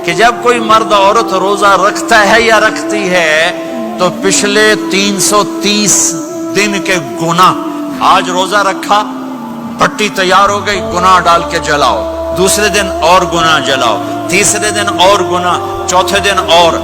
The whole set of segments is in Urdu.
کہ جب کوئی مرد عورت روزہ رکھتا ہے یا رکھتی ہے تو پچھلے 330 دن کے گناہ، آج روزہ رکھا، پٹی تیار ہو گئی، گناہ ڈال کے جلاؤ، دوسرے دن اور گناہ جلاؤ، تیسرے دن اور گناہ، چوتھے دن اور،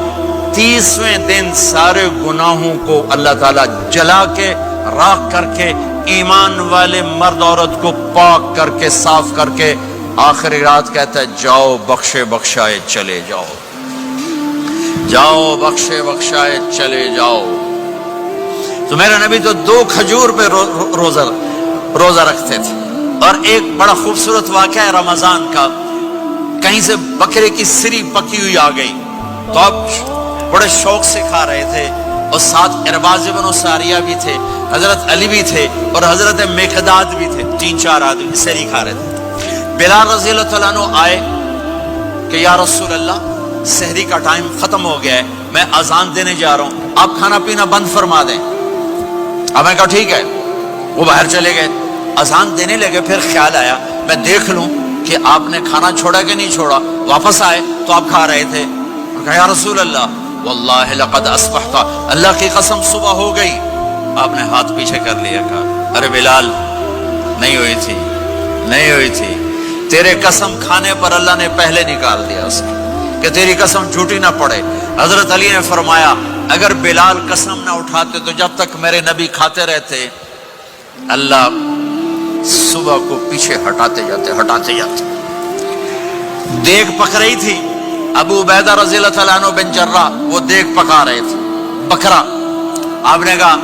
30ویں دن سارے گناہوں کو اللہ تعالیٰ جلا کے راکھ کر کے ایمان والے مرد عورت کو پاک کر کے صاف کر کے آخری رات کہتا ہے جاؤ بخشے بخشائے چلے جاؤ، جاؤ بخشے بخشائے چلے جاؤ۔ تو میرے نبی تو 2 کھجور پہ روزہ رکھتے تھے۔ اور ایک بڑا خوبصورت واقعہ ہے رمضان کا، کہیں سے بکرے کی سری پکی ہوئی آ گئی تو آپ بڑے شوق سے کھا رہے تھے، اور ساتھ ارباز بن ساریہ بھی تھے، حضرت علی بھی تھے اور حضرت مقداد بھی تھے، 3-4 آدمی سری کھا رہے تھے۔ بلال رضی اللہ عنہ آئے کہ یا رسول اللہ سحری کا ٹائم ختم ہو گیا ہے، میں اذان دینے جا رہا ہوں، آپ کھانا پینا بند فرما دیں۔ اب میں کہا ٹھیک ہے، وہ باہر چلے گئے، اذان دینے لگے، پھر خیال آیا میں دیکھ لوں کہ آپ نے کھانا چھوڑا کہ نہیں چھوڑا، واپس آئے تو آپ کھا رہے تھے۔ کہا یا رسول اللہ واللہ لقد اصبحت، اللہ کی قسم صبح ہو گئی۔ آپ نے ہاتھ پیچھے کر لیا، کہا ارے بلال نہیں ہوئی تھی، نہیں ہوئی تھی، تیرے قسم کھانے پر اللہ نے پہلے نکال دیا اس کو کہ تیری قسم جھوٹی نہ پڑے۔ حضرت علی نے فرمایا اگر بلال قسم نہ اٹھاتے تو جب تک میرے نبی کھاتے رہتے اللہ صبح کو پیچھے ہٹاتے جاتے۔ دیگ پک رہی تھی، ابو عبیدہ رضی اللہ تعالیٰ عنہ بن جراح وہ دیگ پکا رہے تھے، بکرا۔ آپ نے کہا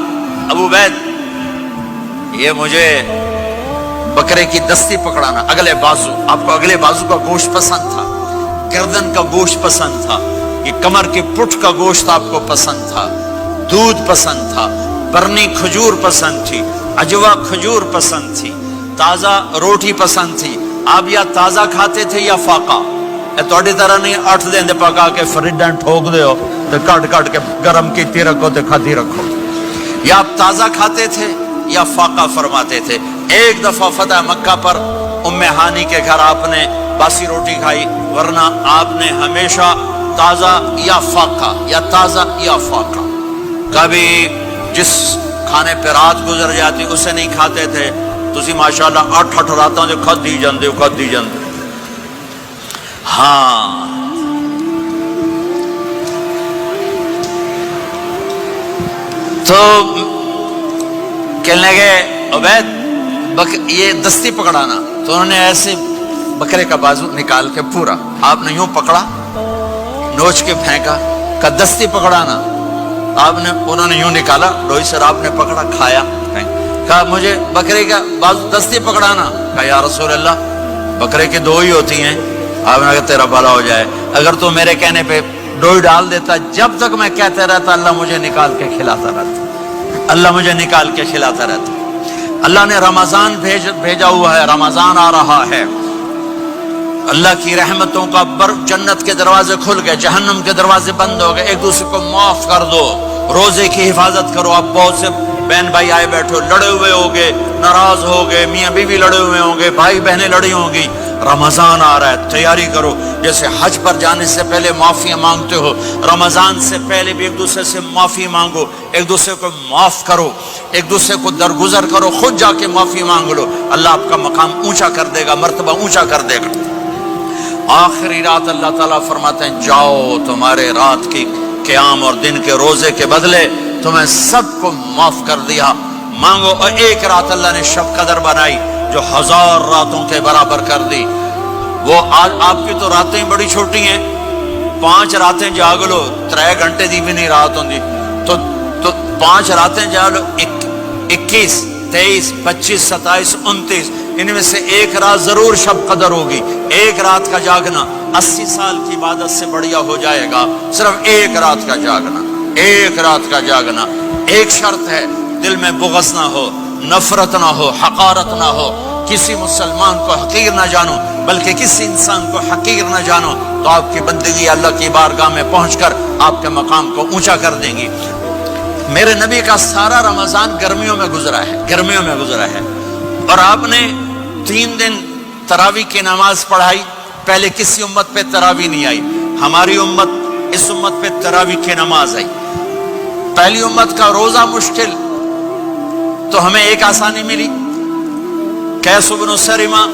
ابو عبید یہ مجھے بکرے کی دستی پکڑانا، اگلے بازو، آپ کو اگلے بازو کا گوشت پسند تھا، گردن کا گوشت پسند تھا، یہ کمر کے پٹھ کا گوشت آپ کو پسند تھا، دودھ پسند تھا، برنی کھجور پسند تھی، عجوا کھجور پسند تھی، تازہ روٹی پسند تھی۔ آپ یا تازہ کھاتے تھے یا فاقہ، تھوڑی طرح نہیں 8 دن پکا کے فریڈن ٹھوک دے ہو تو کٹ کے گرم کی رکھو تو کھاتی رکھو، یا آپ تازہ کھاتے تھے یا فاقہ فرماتے تھے۔ ایک دفعہ فتح مکہ پر ام ہانی کے گھر آپ نے باسی روٹی کھائی، ورنہ آپ نے ہمیشہ تازہ یا فاقہ یا تازہ یا فاقہ، کبھی جس کھانے پہ رات گزر جاتی اسے نہیں کھاتے تھے۔ تسی ماشاءاللہ 8 راتوں جو کھدی جاندے ہاں۔ تو کہنے لگے عبید یہ دستی پکڑانا، تو انہوں نے ایسے بکرے کا بازو نکال کے پورا آپ نے یوں پکڑا، نوچ کے پھینکا، کہا دستی پکڑانا، انہوں نے یوں نکالا لوئی سر، آپ نے پکڑا کھایا، کہا مجھے بکرے کا بازو دستی پکڑانا، کہا یا رسول اللہ بکرے کی 2 ہی ہوتی ہیں۔ آپ نے کہا تیرا بھلا ہو جائے، اگر تو میرے کہنے پہ ڈوئی ڈال دیتا، جب تک میں کہتے رہتا اللہ مجھے نکال کے کھلاتا رہتا، اللہ مجھے نکال کے کھلاتا رہتا۔ اللہ نے رمضان بھیجا ہوا ہے، رمضان آ رہا ہے، اللہ کی رحمتوں کا جنت کے دروازے کھل گئے، جہنم کے دروازے بند ہو گئے، ایک دوسرے کو معاف کر دو، روزے کی حفاظت کرو۔ آپ بہت سے بہن بھائی آئے بیٹھو، لڑے ہوئے ہوگے، ناراض ہوگے، میاں بیوی لڑے ہوئے ہوں گے، بھائی بہنیں لڑی ہوں گی، رمضان آ رہا ہے، تیاری کرو۔ جیسے حج پر جانے سے پہلے معافی مانگتے ہو، رمضان سے پہلے بھی ایک دوسرے سے معافی مانگو، ایک دوسرے کو معاف کرو، ایک دوسرے کو درگزر کرو، خود جا کے معافی مانگ لو، اللہ آپ کا مقام اونچا کر دے گا، مرتبہ اونچا کر دے گا۔ آخری رات اللہ تعالیٰ فرماتے ہیں جاؤ، تمہارے رات کی قیام اور دن کے روزے کے بدلے تمہیں سب کو معاف کر دیا، مانگو۔ اور ایک رات اللہ نے شب قدر بنائی جو 1000 راتوں کے برابر کر دی۔ وہ آج آپ کی تو راتیں بڑی چھوٹی ہیں، 5 راتیں جاگ لو، 3 گھنٹے دی بھی نہیں رات ہوندی، تو 5 راتیں جاگ لو، 21 23 25 27 29، ان میں سے ایک رات ضرور شب قدر ہوگی۔ ایک رات کا جاگنا 80 سال کی عبادت سے بڑھیا ہو جائے گا، صرف ایک رات کا جاگنا، ایک رات کا جاگنا۔ ایک شرط ہے، دل میں بغض نہ ہو، نفرت نہ ہو، حقارت نہ ہو، کسی مسلمان کو حقیر نہ جانو، بلکہ کسی انسان کو حقیر نہ جانو، تو آپ کی بندگی اللہ کی بارگاہ میں پہنچ کر آپ کے مقام کو اونچا کر دیں گی۔ میرے نبی کا سارا رمضان گرمیوں میں گزرا ہے، گرمیوں میں گزرا ہے، اور آپ نے 3 دن تراویح کی نماز پڑھائی۔ پہلے کسی امت پہ تراویح نہیں آئی، ہماری امت اس امت پہ تراویح کی نماز آئی. پہلی امت کا روزہ مشکل تو ہمیں ایک آسانی ملی. قیس بن سرمہ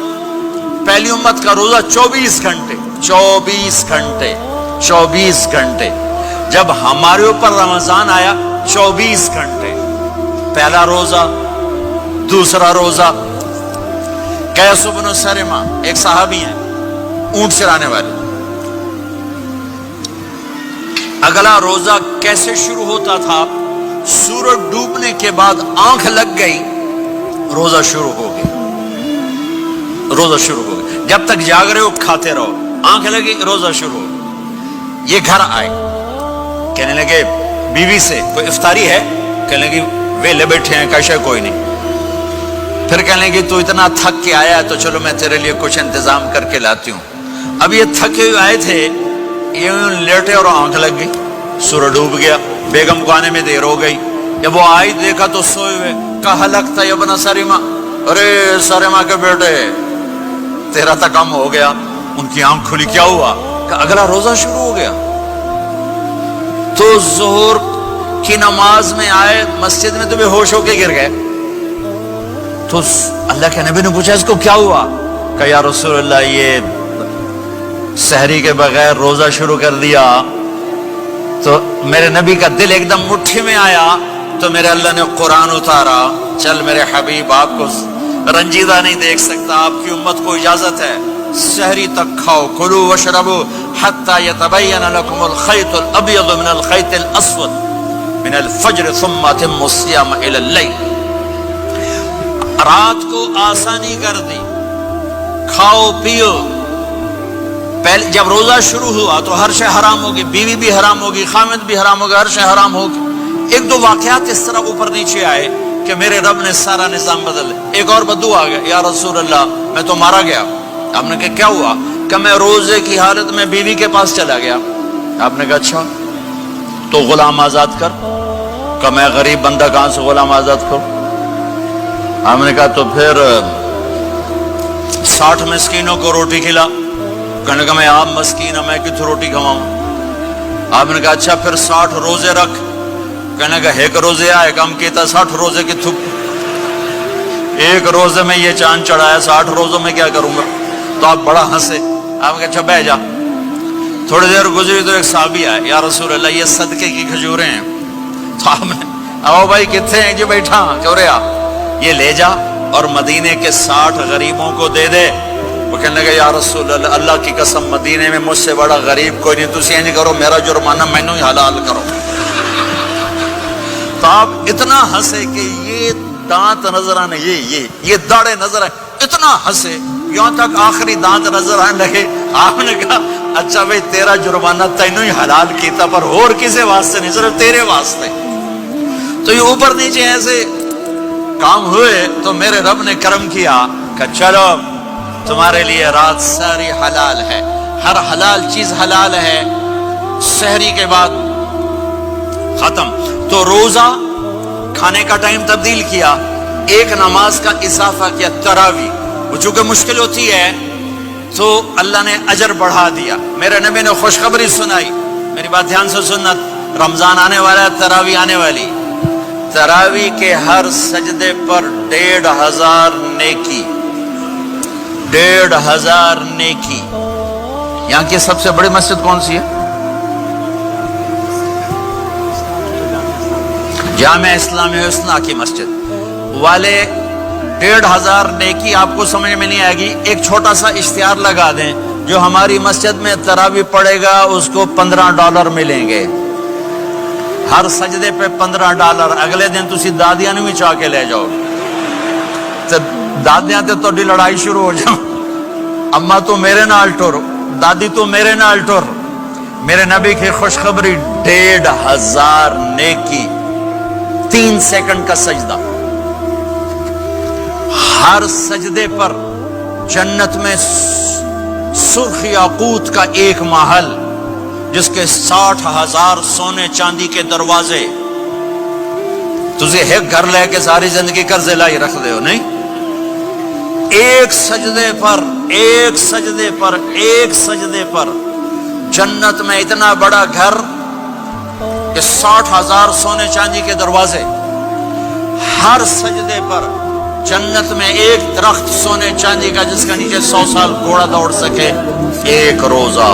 پہلی امت کا روزہ 24 گھنٹے 24 گھنٹے 24 گھنٹے. جب ہمارے اوپر رمضان آیا 24 گھنٹے پہلا روزہ دوسرا روزہ. قیس بن سرمہ ایک صحابی ہیں اونٹ چرانے والے. اگلا روزہ کیسے شروع ہوتا تھا؟ سورج ڈوبنے کے بعد آنکھ لگ گئی روزہ شروع ہو گیا. روزہ شروع ہو گیا. جب تک جاگ رہے ہو کھاتے رہو. آنکھ لگی روزہ شروع ہو. یہ گھر آئے کہنے لگے بیوی سے کوئی افطاری ہے؟ کہنے لگے ویلے بیٹھے ہیں کیسے کوئی نہیں. پھر کہنے لگے تو اتنا تھک کے آیا ہے تو چلو میں تیرے لیے کچھ انتظام کر کے لاتی ہوں. اب یہ تھکے ہوئے آئے تھے یہ لیٹے اور آنکھ لگ گئی. سورج ڈوب گیا. بیگم کو آنے میں دیر ہو گئی. جب وہ آئی دیکھا تو سوئے ہوئے. کہا لگتا ہے ابن سرمہ. ارے سرمہ کے بیٹے تیرا تو کم ہو گیا. ان کی آنکھ کھلی. کیا ہوا؟ کہ اگلا روزہ شروع ہو گیا. تو ظہر کی نماز میں آئے مسجد میں تو بے ہوش ہو کے گر گئے. تو اللہ کے نبی نے پوچھا اس کو کیا ہوا؟ کہ یا رسول اللہ یہ سحری کے بغیر روزہ شروع کر دیا. تو میرے نبی کا دل ایک دم مٹھی میں آیا. تو میرے اللہ نے قرآن اتارا. چل میرے حبیب آپ کو رنجیدہ نہیں دیکھ سکتا. آپ کی امت کو اجازت ہے سحری تک کھاؤ. کلوا واشربوا حتی یتبین لکم الخیط الابیض من الخیط الاسود من الفجر ثم اتموا الصیام الی اللیل. رات کو آسانی کر دی. کھاؤ پیو. پہلے جب روزہ شروع ہوا تو ہر شے حرام ہوگی. بیوی بھی حرام ہوگی, خامد بھی حرام ہوگا, ہر شے حرام ہوگی. ایک دو واقعات اس طرح اوپر نیچے آئے کہ میرے رب نے سارا نظام بدل. ایک اور بدو آ گیا. یا رسول اللہ میں تو مارا گیا. آپ نے کہا کیا ہوا؟ کہ میں روزے کی حالت میں بیوی کے پاس چلا گیا. آپ نے کہا اچھا تو غلام آزاد کر. کہ میں غریب بندہ کہاں سے غلام آزاد کروں؟ آپ نے کہا تو پھر 60 مسکینوں کو روٹی کھلا. کہنے لگا میں آپ مسکین ہوں میں کتوں روٹی کھواؤں؟ آپ نے کہا اچھا پھر 60 روزے رکھ. کہنے لگا ایک روزے آئے کم کیتا 60 روزے کی تھک. ایک روزے میں یہ چاند چڑھایا 60 روزوں میں کیا کروں گا؟ تو آپ بڑا ہنسے. آپ نے کہا اچھا بہ جا. تھوڑی دیر گزری تو ایک صحابی آئے. یا رسول اللہ یہ صدقے کی کھجوریں ہیں. تو آپ نے آؤ بھائی کتنے ہیں؟ جی بیٹھا. کیوں رہے آپ؟ یہ لے جا اور مدینے کے 60 غریبوں کو دے دے. وہ کہنے لگا یا رسول اللہ اللہ کی قسم مدینے میں مجھ سے بڑا غریب کوئی نہیں. تسی نہیں کرو میرا جرمانہ مینوں ہی حلال کرو. تو آپ اتنا ہنسے کہ یہ دانت نظر آنے یہ داڑے نظر آئے. اتنا ہنسے یہاں تک آخری دانت نظر آنے لگے. آپ نے کہا اچھا بھائی تیرا جرمانہ تینوں ہی حلال کیتا پر اور کسی واسطے نہیں صرف تیرے واسطے. تو یہ اوپر نیچے ایسے کام ہوئے تو میرے رب نے کرم کیا کہ چلو تمہارے لیے رات ساری حلال ہے. ہر حلال چیز حلال ہے. سحری کے بعد ختم. تو روزہ کھانے کا ٹائم تبدیل کیا. ایک نماز کا اضافہ کیا تراویح. وہ چونکہ مشکل ہوتی ہے تو اللہ نے اجر بڑھا دیا. میرے نبی نے خوشخبری سنائی. میری بات دھیان سے سننا. رمضان آنے والا ہے, تراویح آنے والی. تراویح کے ہر سجدے پر 1500 نیکی. 1500 نیکی. یہاں کی سب سے بڑی مسجد کون سی ہے؟ جامع اسلامی حسنہ کی مسجد والے. 1500 نیکی آپ کو سمجھ میں نہیں آئے گی. ایک چھوٹا سا اشتہار لگا دیں جو ہماری مسجد میں تراویح پڑے گا اس کو $15 ملیں گے. ہر سجدے پہ $15. اگلے دن تسی دادیاں بھی چاہ کے لے جاؤ. دادیاں تے تو لڑائی شروع ہو جاؤ. اما تو میرے نال ٹر, دادی تو میرے نال ٹر. میرے نبی کی خوشخبری 1500 نیکی. 3 سیکنڈ کا سجدہ. ہر سجدے پر جنت میں سرخ یاقوت کا ایک محل جس کے 60,000 سونے چاندی کے دروازے. تجھے ایک گھر لے کے ساری زندگی قرضے لائی رکھ دے ہو نہیں. ایک سجدے پر جنت میں اتنا بڑا گھر کہ 60,000 سونے چاندی کے دروازے، ہر سجدے پر جنت میں ایک درخت سونے چاندی کا جس کا نیچے 100 سال گھوڑا دوڑ سکے، ایک روزہ